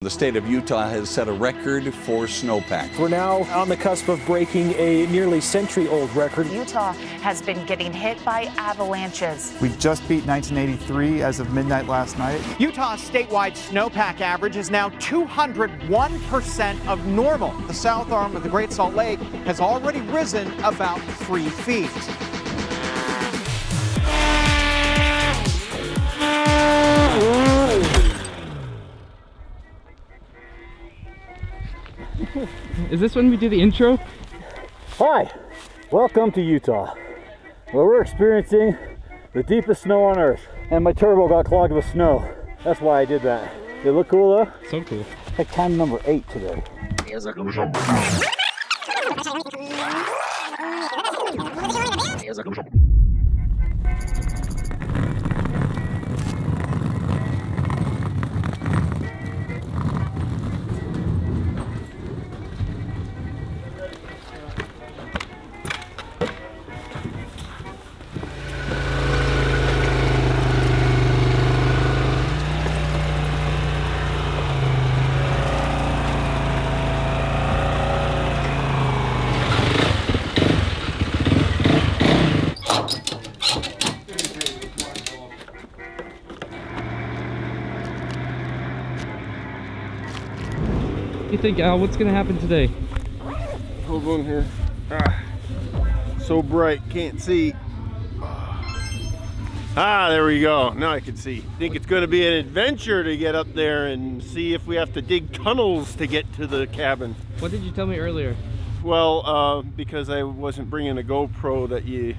The state of Utah has set a record for snowpack. We're now on the cusp of breaking a nearly century-old record. Utah has been getting hit by avalanches. We just beat 1983 as of midnight last night. Utah's statewide snowpack average is now 201% of normal. The south arm of the Great Salt Lake has already risen about 3 feet. Is this when we do the intro? Hi, welcome to Utah, where we're experiencing the deepest snow on earth. And my turbo got clogged with snow. That's why I did that. They look cool though? So cool. Like time number 8 today. What do you think, Al? What's gonna happen today? Hold on here. So bright, can't see. There we go. Now I can see. I think it's going to be an adventure to get up there and see if we have to dig tunnels to get to the cabin. What did you tell me earlier? Well, because I wasn't bringing a GoPro, that you're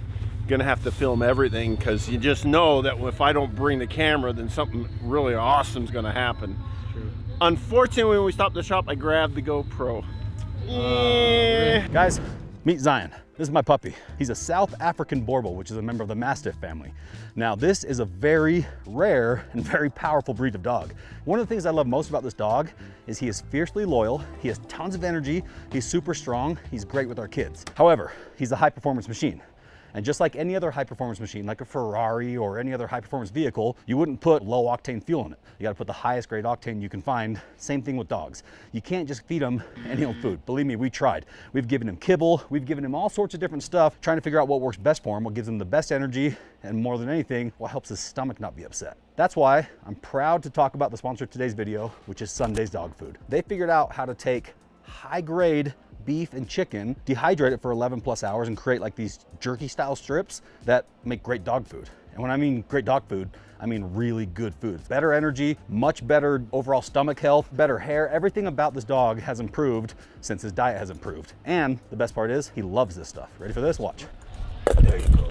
going to have to film everything, because you just know that if I don't bring the camera, then something really awesome is going to happen. True. Unfortunately, when we stopped the shop, I grabbed the GoPro. Guys, meet Zion. This is my puppy. He's a South African Borbal, which is a member of the Mastiff family. Now, this is a very rare and very powerful breed of dog. One of the things I love most about this dog is he is fiercely loyal, he has tons of energy, he's super strong, he's great with our kids. However, he's a high performance machine. And just like any other high performance machine, like a Ferrari or any other high performance vehicle, you wouldn't put low octane fuel in it. You gotta put the highest grade octane you can find. Same thing with dogs. You can't just feed them any old food. Believe me, we tried. We've given him kibble, we've given him all sorts of different stuff, trying to figure out what works best for him, what gives him the best energy, and more than anything, what helps his stomach not be upset. That's why I'm proud to talk about the sponsor of today's video, which is Sunday's Dog Food. They figured out how to take high grade beef and chicken, dehydrate it for 11 plus hours and create like these jerky style strips that make great dog food. And when I mean great dog food, I mean really good food. Better energy, much better overall stomach health, better hair. Everything about this dog has improved since his diet has improved. And the best part is he loves this stuff. Ready for this? Watch. There you go.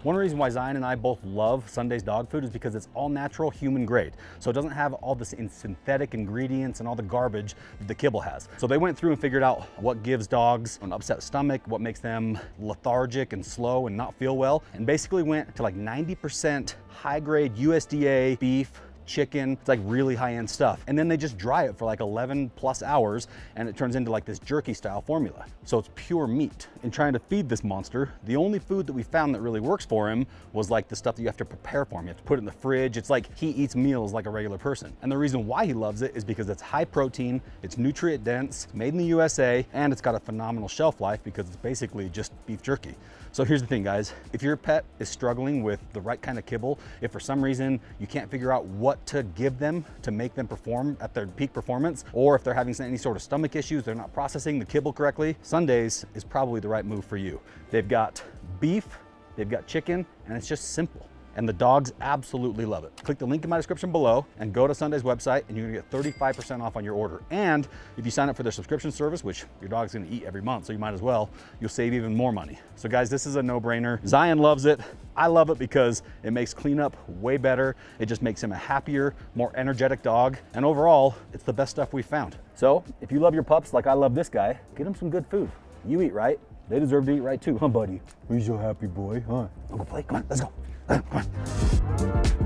One reason why Zion and I both love Sunday's dog food is because it's all natural, human grade. So it doesn't have all this synthetic ingredients and all the garbage that the kibble has. So they went through and figured out what gives dogs an upset stomach, what makes them lethargic and slow and not feel well, and basically went to like 90% high grade USDA beef, chicken. It's like really high-end stuff. And then they just dry it for like 11 plus hours and it turns into like this jerky style formula. So it's pure meat. In trying to feed this monster, the only food that we found that really works for him was like the stuff that you have to prepare for him. You have to put it in the fridge. It's like he eats meals like a regular person. And the reason why he loves it is because it's high protein, it's nutrient dense, it's made in the USA, and it's got a phenomenal shelf life because it's basically just beef jerky. So here's the thing, guys. If your pet is struggling with the right kind of kibble, if for some reason you can't figure out what to give them to make them perform at their peak performance, or if they're having any sort of stomach issues, they're not processing the kibble correctly, Sundays is probably the right move for you. They've got beef, they've got chicken, and it's just simple. And the dogs absolutely love it. Click the link in my description below and go to Sunday's website and you're gonna get 35% off on your order. And if you sign up for their subscription service, which your dog's gonna eat every month, so you might as well, you'll save even more money. So guys, this is a no-brainer. Zion loves it. I love it because it makes cleanup way better. It just makes him a happier, more energetic dog. And overall, it's the best stuff we've found. So if you love your pups like I love this guy, get him some good food. You eat right, they deserve to eat right too, huh buddy? Who's your happy boy, huh? Go play, come on, let's go. Come on.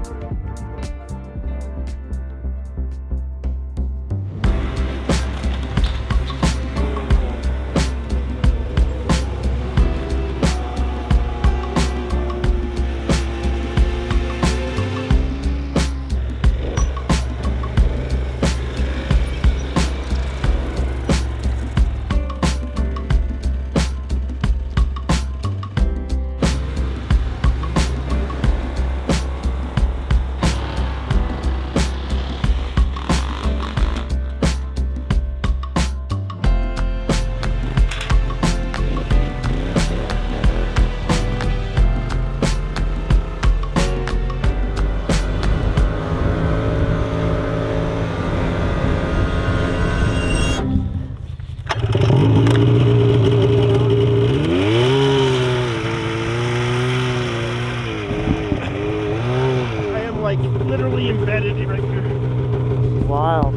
wild.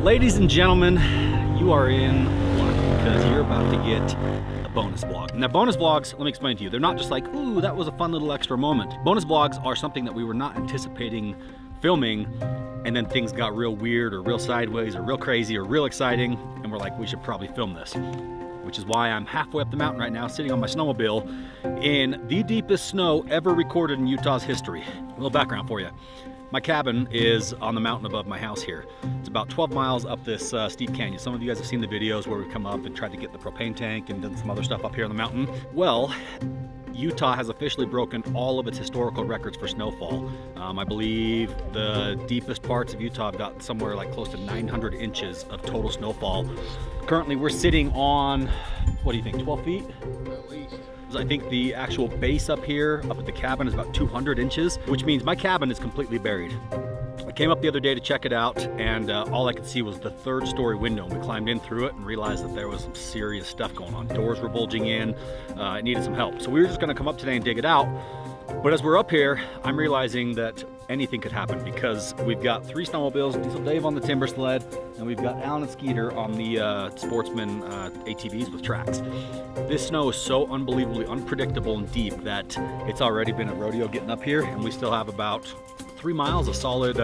Ladies and gentlemen, you are in luck because you're about to get a bonus vlog. Now, bonus vlogs, let me explain to you, they're not just like, ooh, that was a fun little extra moment. Bonus vlogs are something that we were not anticipating filming, and then things got real weird or real sideways or real crazy or real exciting, and we're like, we should probably film this. Which is why I'm halfway up the mountain right now, sitting on my snowmobile in the deepest snow ever recorded in Utah's history. A little background for you. My cabin is on the mountain above my house here. It's about 12 miles up this steep canyon. Some of you guys have seen the videos where we've come up and tried to get the propane tank and done some other stuff up here on the mountain. Well, Utah has officially broken all of its historical records for snowfall. I believe the deepest parts of Utah have got somewhere like close to 900 inches of total snowfall. Currently, we're sitting on, what do you think, 12 feet? At least. I think the actual base up here, up at the cabin, is about 200 inches, which means my cabin is completely buried. I came up the other day to check it out, and all I could see was the 3rd story window. We climbed in through it and realized that there was some serious stuff going on. Doors were bulging in, it needed some help. So we were just gonna come up today and dig it out. But as we're up here, I'm realizing that anything could happen because we've got 3 snowmobiles, Diesel Dave on the timber sled, and we've got Alan and Skeeter on the Sportsman ATVs with tracks. This snow is so unbelievably unpredictable and deep that it's already been a rodeo getting up here, and we still have about 3 miles of solid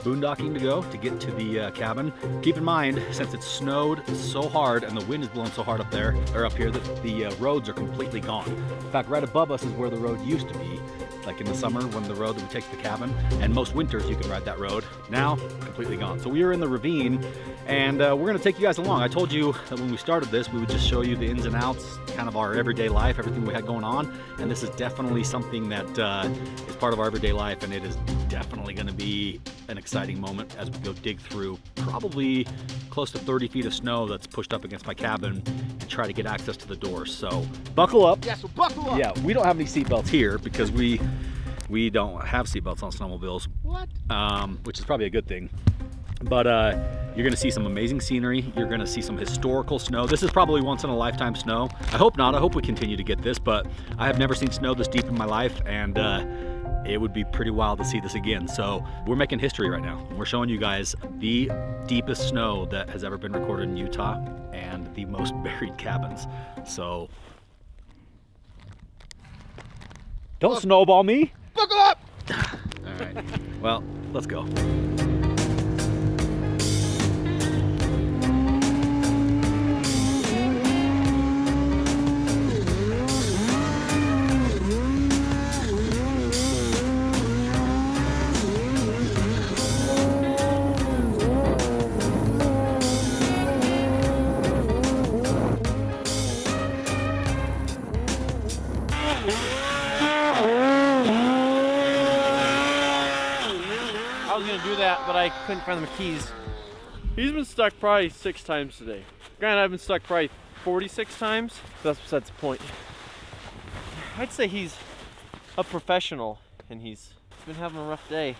boondocking to go to get to the cabin. Keep in mind, since it snowed so hard and the wind is blowing so hard up there, or up here, that the roads are completely gone. In fact, right above us is where the road used to be. Like in the summer when the road that we take to the cabin, and most winters you can ride that road. Now, completely gone. So we are in the ravine, and we're gonna take you guys along. I told you that when we started this, we would just show you the ins and outs, kind of our everyday life, everything we had going on, and this is definitely something that is part of our everyday life, and it is definitely gonna be an exciting moment as we go dig through probably close to 30 feet of snow that's pushed up against my cabin and try to get access to the doors. So buckle up. Yeah, so buckle up. Yeah, we don't have any seatbelts here because we don't have seatbelts on snowmobiles. What? Which is probably a good thing. But you're gonna see some amazing scenery. You're gonna see some historical snow. This is probably once in a lifetime snow. I hope not. I hope we continue to get this, but I have never seen snow this deep in my life, and it would be pretty wild to see this again. So we're making history right now. We're showing you guys the deepest snow that has ever been recorded in Utah and the most buried cabins. So don't snowball me. Buckle up! All right, well, let's go. I was gonna do that, but I couldn't find my keys. He's been stuck probably 6 times today. Granted, I've been stuck probably 46 times. That's besides the point. I'd say he's a professional, and he's been having a rough day.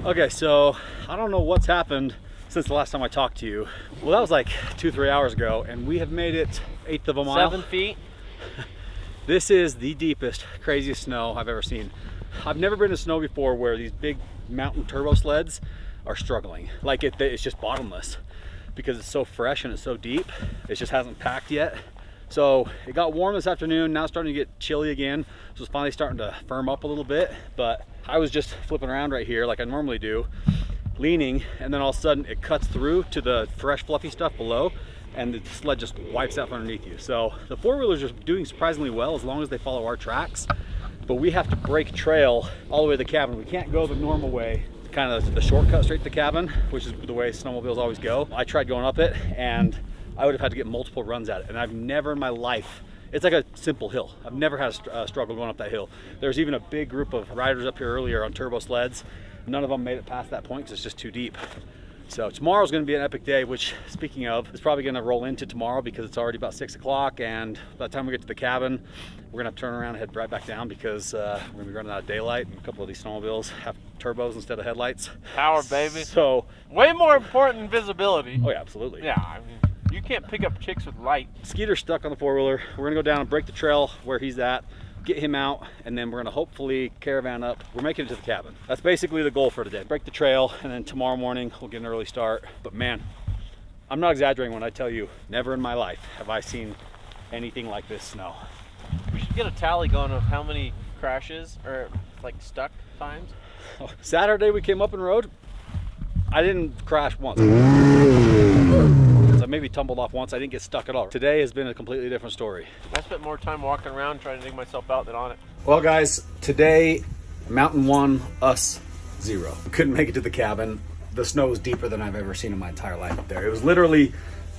Okay, so I don't know what's happened since the last time I talked to you. Well, that was like 2-3 hours ago, and we have made it 1/8 of a mile. 7 feet. This is the deepest, craziest snow I've ever seen. I've never been in snow before where these big mountain turbo sleds are struggling. Like it's just bottomless because it's so fresh and it's so deep. It just hasn't packed yet. So it got warm this afternoon, now it's starting to get chilly again. So it's finally starting to firm up a little bit, but I was just flipping around right here like I normally do, leaning, and then all of a sudden it cuts through to the fresh fluffy stuff below, and the sled just wipes out from underneath you. So the four-wheelers are doing surprisingly well as long as they follow our tracks, but we have to break trail all the way to the cabin. We can't go the normal way, kind of the shortcut straight to the cabin, which is the way snowmobiles always go. I tried going up it, and I would have had to get multiple runs at it, and I've never in my life, it's like a simple hill. I've never had a struggle going up that hill. There's even a big group of riders up here earlier on turbo sleds. None of them made it past that point because it's just too deep. So tomorrow's going to be an epic day, which, speaking of, is probably going to roll into tomorrow because it's already about 6 o'clock, and by the time we get to the cabin, we're going to have to turn around and head right back down because we're going to be running out of daylight, and a couple of these snowmobiles have turbos instead of headlights. Power, baby. So way more important than visibility. Oh yeah, absolutely. Yeah, I mean, you can't pick up chicks with light. Skeeter's stuck on the four-wheeler. We're going to go down and break the trail where he's at, get him out, and then we're gonna hopefully caravan up. We're making it to the cabin. That's basically the goal for today. Break the trail, and then tomorrow morning we'll get an early start. But man, I'm not exaggerating when I tell you, never in my life have I seen anything like this snow. We should get a tally going of how many crashes or like stuck times. Saturday we came up and rode. I didn't crash once. I maybe tumbled off once. I didn't get stuck at all. Today has been a completely different story. I spent more time walking around trying to dig myself out than on it. Well guys, today, mountain 1, us 0. We couldn't make it to the cabin. The snow was deeper than I've ever seen in my entire life up there. It was literally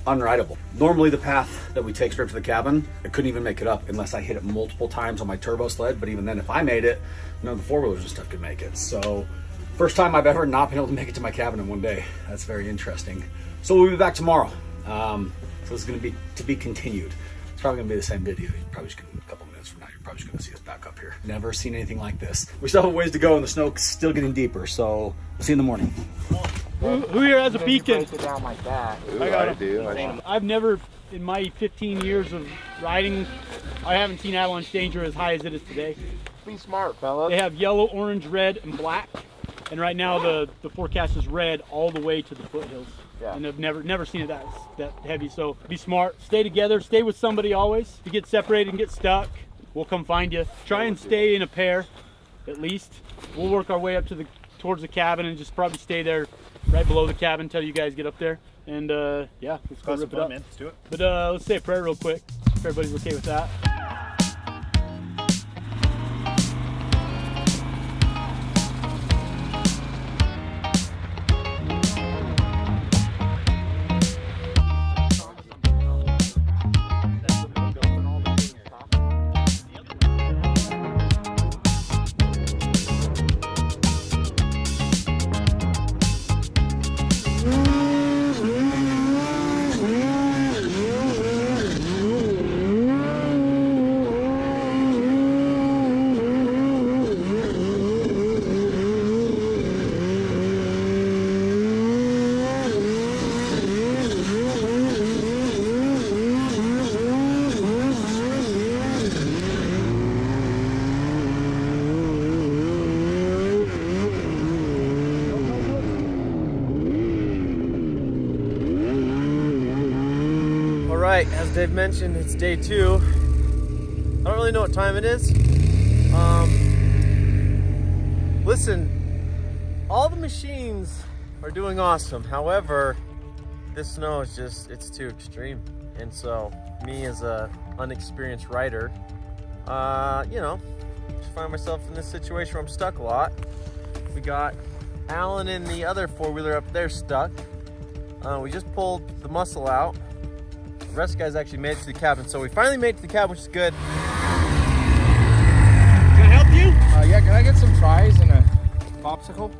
unrideable. Normally the path that we take straight to the cabin, I couldn't even make it up unless I hit it multiple times on my turbo sled, but even then if I made it, none of the four-wheelers and stuff could make it. So, first time I've ever not been able to make it to my cabin in one day. That's very interesting. So we'll be back tomorrow. So it's going to be continued. It's probably going to be the same video. You're probably just a couple minutes from now, you're probably just going to see us back up here. Never seen anything like this. We still have a ways to go, and the snow's still getting deeper. So we'll see you in the morning. Who here has a beacon? Break it down like that. Ooh, I do. I've never, in my 15 years of riding, I haven't seen avalanche danger as high as it is today. Be smart, fellas. They have yellow, orange, red, and black. And right now the forecast is red all the way to the foothills. Yeah. And I've never seen it that heavy. So be smart, stay together, stay with somebody always. If you get separated and get stuck, we'll come find you. Try and stay in a pair, at least. We'll work our way up to towards the cabin and just probably stay there right below the cabin until you guys get up there. And yeah, let's go rip it up. Man. Let's do it. But let's say a prayer real quick, if everybody's okay with that. Alright, as Dave mentioned, it's day 2. I don't really know what time it is. Listen, all the machines are doing awesome. However, this snow is just, it's too extreme. And so, me as a unexperienced rider, you know, just find myself in this situation where I'm stuck a lot. We got Alan and the other four-wheeler up there stuck. We just pulled the muscle out. The rest of the guys actually made it to the cabin, so we finally made it to the cabin, which is good. Can I help you? Yeah, can I get some fries and a popsicle?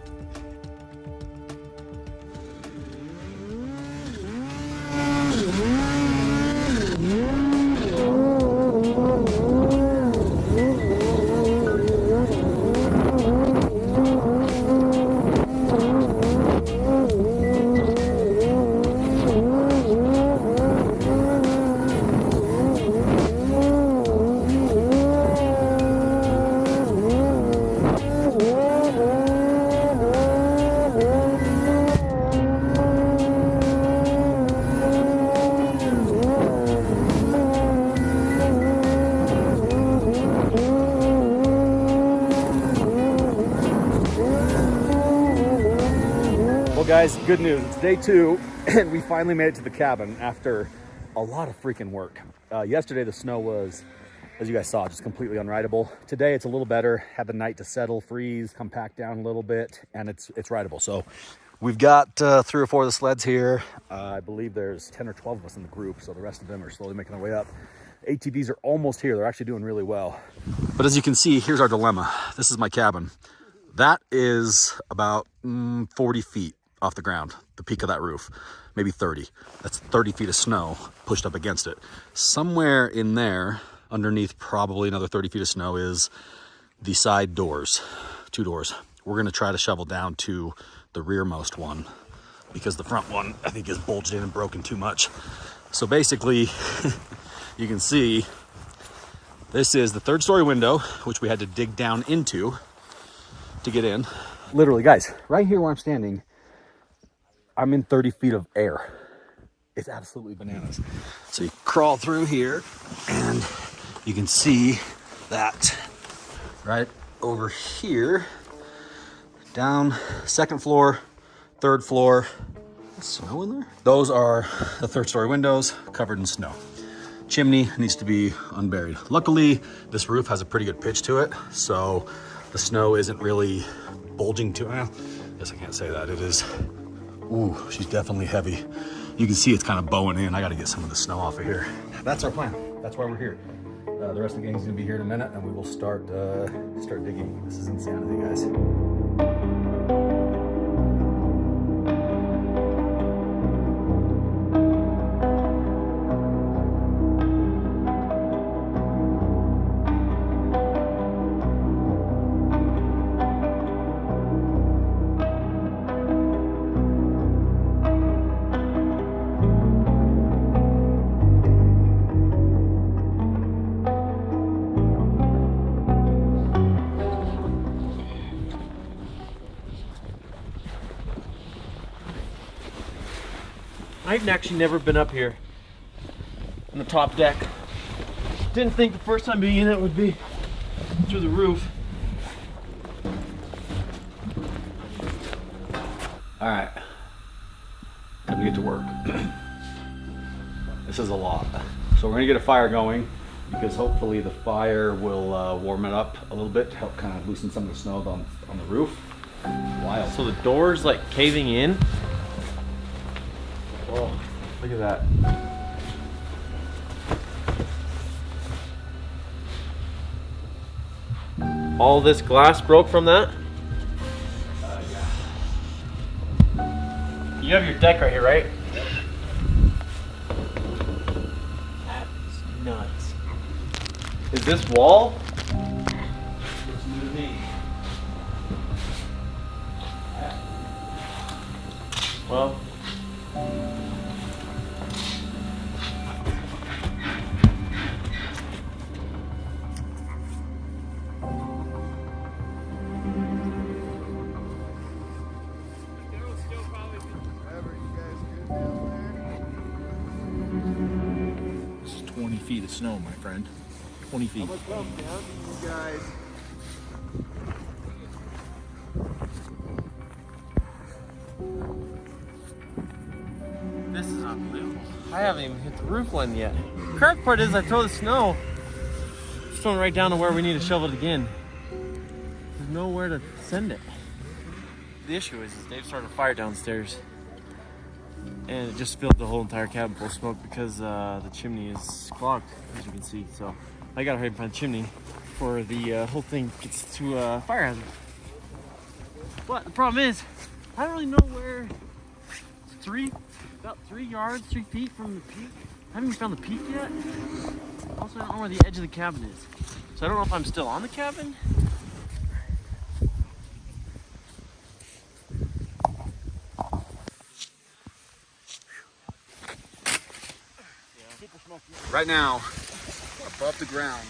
guys, good news. It's day 2 and we finally made it to the cabin after a lot of freaking work. Yesterday the snow was, as you guys saw, just completely unrideable. Today it's a little better. Had the night to settle, freeze, come pack down a little bit, and it's rideable. So we've got 3 or 4 of the sleds here. I believe there's 10 or 12 of us in the group, so the rest of them are slowly making their way up. ATVs are almost here. They're actually doing really well. But as you can see, here's our dilemma. This is my cabin. That is about 40 feet off the ground, the peak of that roof, maybe 30. That's 30 feet of snow pushed up against it. Somewhere in there, underneath probably another 30 feet of snow, is the side doors, 2 doors. We're gonna try to shovel down to the rearmost one because the front one, I think, is bulged in and broken too much. So basically, you can see this is the 3rd story window, which we had to dig down into to get in. Literally, guys, right here where I'm standing, I'm in 30 feet of air. It's absolutely bananas. So you crawl through here and you can see that right over here, down 2nd floor, 3rd floor. Snow in there? Those are the 3rd story windows covered in snow. Chimney needs to be unburied. Luckily, this roof has a pretty good pitch to it, so the snow isn't really bulging too well. I guess I can't say that. It is, ooh, she's definitely heavy. You can see it's kind of bowing in. I got to get some of the snow off of here. That's our plan. That's why we're here. The rest of the gang's gonna be here in a minute, and we will start digging. This is insanity, guys. I've actually never been up here on the top deck. Didn't think the first time being in it would be through the roof. All right, time to get to work. This is a lot. So we're gonna get a fire going because hopefully the fire will warm it up a little bit to help kind of loosen some of the snow on the roof. Wild. So the door's like caving in. Oh, look at that. All this glass broke from that? Yeah. You have your deck right here, right? That is nuts. Is this wall? Looks new to me. Well. This is 20 feet of snow, my friend. 20 feet. Guys. This is unbelievable. I haven't even hit the roof line yet. The crack part is I throw the snow, it's thrown right down to where we need to shovel it again. There's nowhere to send it. The issue is Dave started a fire downstairs and it just filled the whole entire cabin full of smoke because the chimney is clogged, as you can see. So I gotta hurry and find the chimney before the whole thing gets to a fire hazard. But the problem is, I don't really know where about 3 yards, 3 feet from the peak. I haven't even found the peak yet. Also, I don't know where the edge of the cabin is. So I don't know if I'm still on the cabin. Right now, above the ground,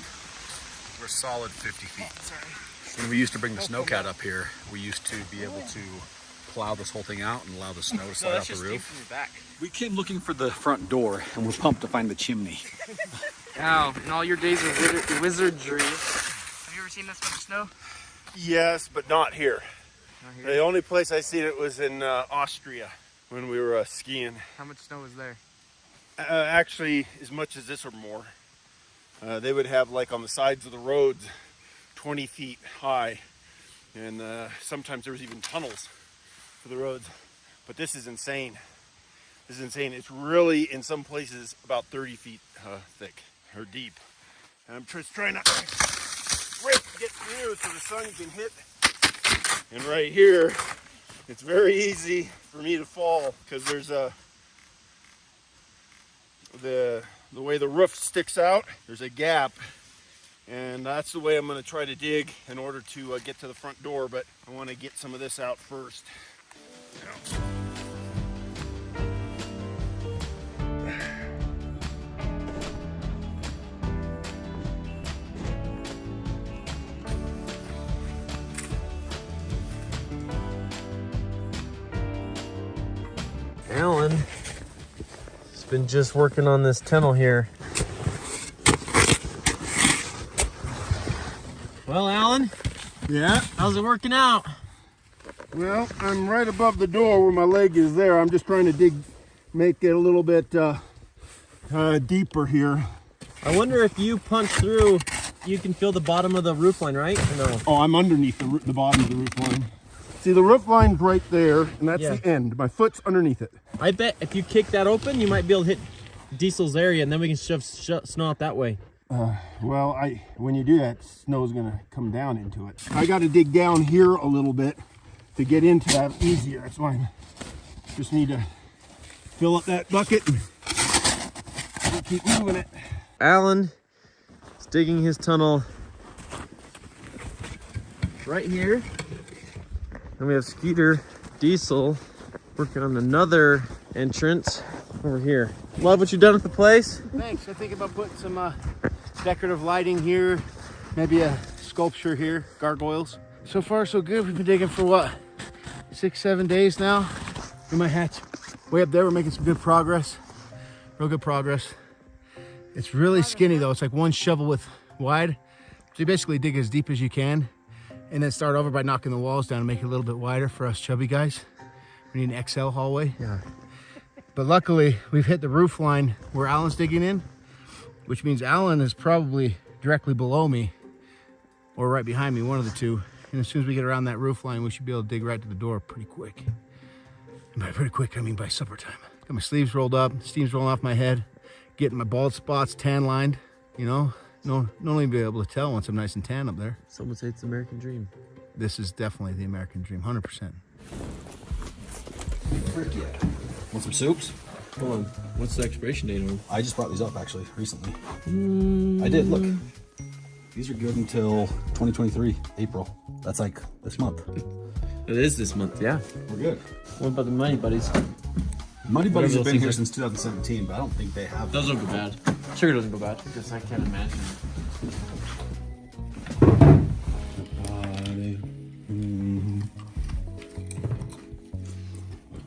we're solid 50 feet. When we used to bring the snowcat up here, we used to be able to plow this whole thing out and allow the snow to slide off the roof. We came looking for the front door and we're pumped to find the chimney. Wow, in all your days of wizardry, have you ever seen this much snow? Yes, but not here. The only place I seen it was in Austria when we were skiing. How much snow is there? Actually, as much as this or more. They would have, like, on the sides of the roads, 20 feet high, and sometimes there was even tunnels for the roads. But this is insane. This is insane. It's really, in some places, about 30 feet thick or deep. And I'm just trying to get through so the sun can hit. And right here, it's very easy for me to fall because there's the way the roof sticks out, there's a gap, and that's the way I'm going to try to dig in order to get to the front door, but I want to get some of this out first. Alan has been just working on this tunnel here. Well, Alan? Yeah? How's it working out? Well, I'm right above the door where my leg is there. I'm just trying to make it a little bit deeper here. I wonder if you punch through, you can feel the bottom of the roof line, right? Or no? Oh, I'm underneath the bottom of the roof line. See, the roof line's right there, and that's the end. My foot's underneath it. I bet if you kick that open, you might be able to hit Diesel's area, and then we can shove snow out that way. Well, when you do that, snow's gonna come down into it. I got to dig down here a little bit to get into that easier. That's why I just need to fill up that bucket and keep moving it. Alan is digging his tunnel right here. And we have Skeeter, Diesel working on another entrance over here. Love what you've done with the place. Thanks. I think about putting some decorative lighting here, maybe a sculpture here, gargoyles. So far, so good. We've been digging for what, 6-7 days now. In my hatch way up there, we're making some good progress. Real good progress. It's really skinny though. It's like one shovel width wide. So you basically dig as deep as you can and then start over by knocking the walls down and make it a little bit wider for us chubby guys. We need an XL hallway. Yeah. But luckily, we've hit the roof line where Alan's digging in, which means Alan is probably directly below me or right behind me, one of the two. And as soon as we get around that roof line, we should be able to dig right to the door pretty quick. And by pretty quick, I mean by supper time. Got my sleeves rolled up, steam's rolling off my head, getting my bald spots tan lined, you know. No one will be able to tell once I'm nice and tan up there. Some would say it's the American dream. This is definitely the American dream, 100%. Frick yeah. Want some soups? Hold on. What's the expiration date on them? I just brought these up actually recently. I did, look. These are good until 2023, April. That's like this month. It is this month, yeah. We're good. What about the Muddy Buddies? Muddy Buddies have been here since 2017, but I don't think they have. Those don't go bad. Sugar doesn't go bad. Because I can't imagine.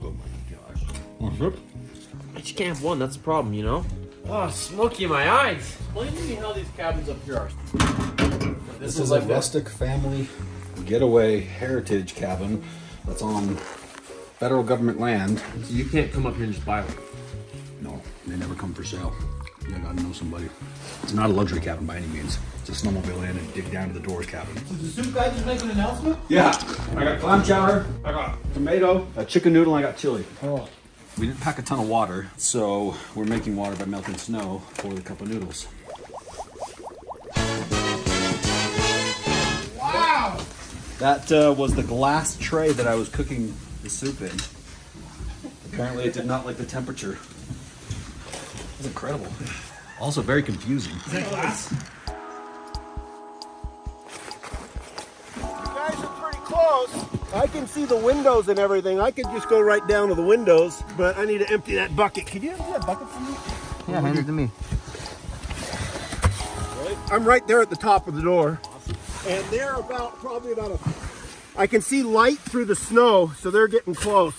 Oh my gosh. But you can't have one, that's the problem, you know? Oh, smoky in my eyes. Explain to me how these cabins up here are. This is a rustic family getaway heritage cabin that's on federal government land. So you can't come up here and just buy one? No, they never come for sale. You gotta know somebody. It's not a luxury cabin by any means. It's a snowmobile in and dig down to the doors cabin. Did the soup guy just make an announcement? Yeah, I got clam chowder, I got tomato, a chicken noodle, and I got chili. Oh. We didn't pack a ton of water, so we're making water by melting snow for the cup of noodles. Wow! That was the glass tray that I was cooking the soup in. Apparently it did not like the temperature. It was incredible. Also very confusing. Is that glass? You guys are pretty close. I can see the windows and everything. I could just go right down to the windows, but I need to empty that bucket. Can you empty that bucket for me? Yeah, hand it to me. I'm right there at the top of the door. And they're probably about I can see light through the snow, so they're getting close.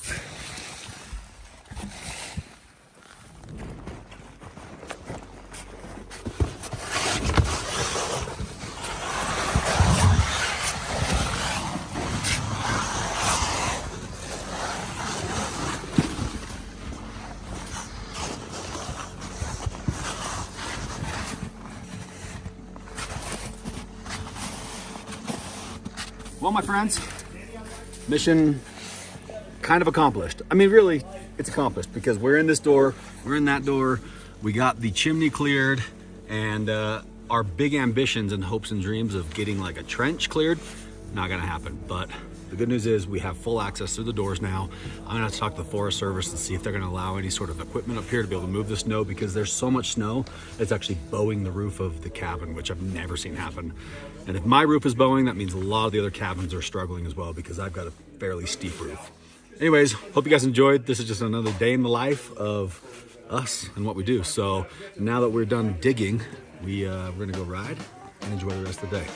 Well, my friends, mission kind of accomplished. I mean, really, it's accomplished because we're in this door, we're in that door, we got the chimney cleared, and our big ambitions and hopes and dreams of getting like a trench cleared, not gonna happen. But the good news is we have full access through the doors now. I'm gonna have to talk to the Forest Service and see if they're gonna allow any sort of equipment up here to be able to move the snow, because there's so much snow, it's actually bowing the roof of the cabin, which I've never seen happen. And if my roof is bowing, that means a lot of the other cabins are struggling as well, because I've got a fairly steep roof. Anyways, hope you guys enjoyed. This is just another day in the life of us and what we do. So now that we're done digging, we're gonna go ride and enjoy the rest of the day.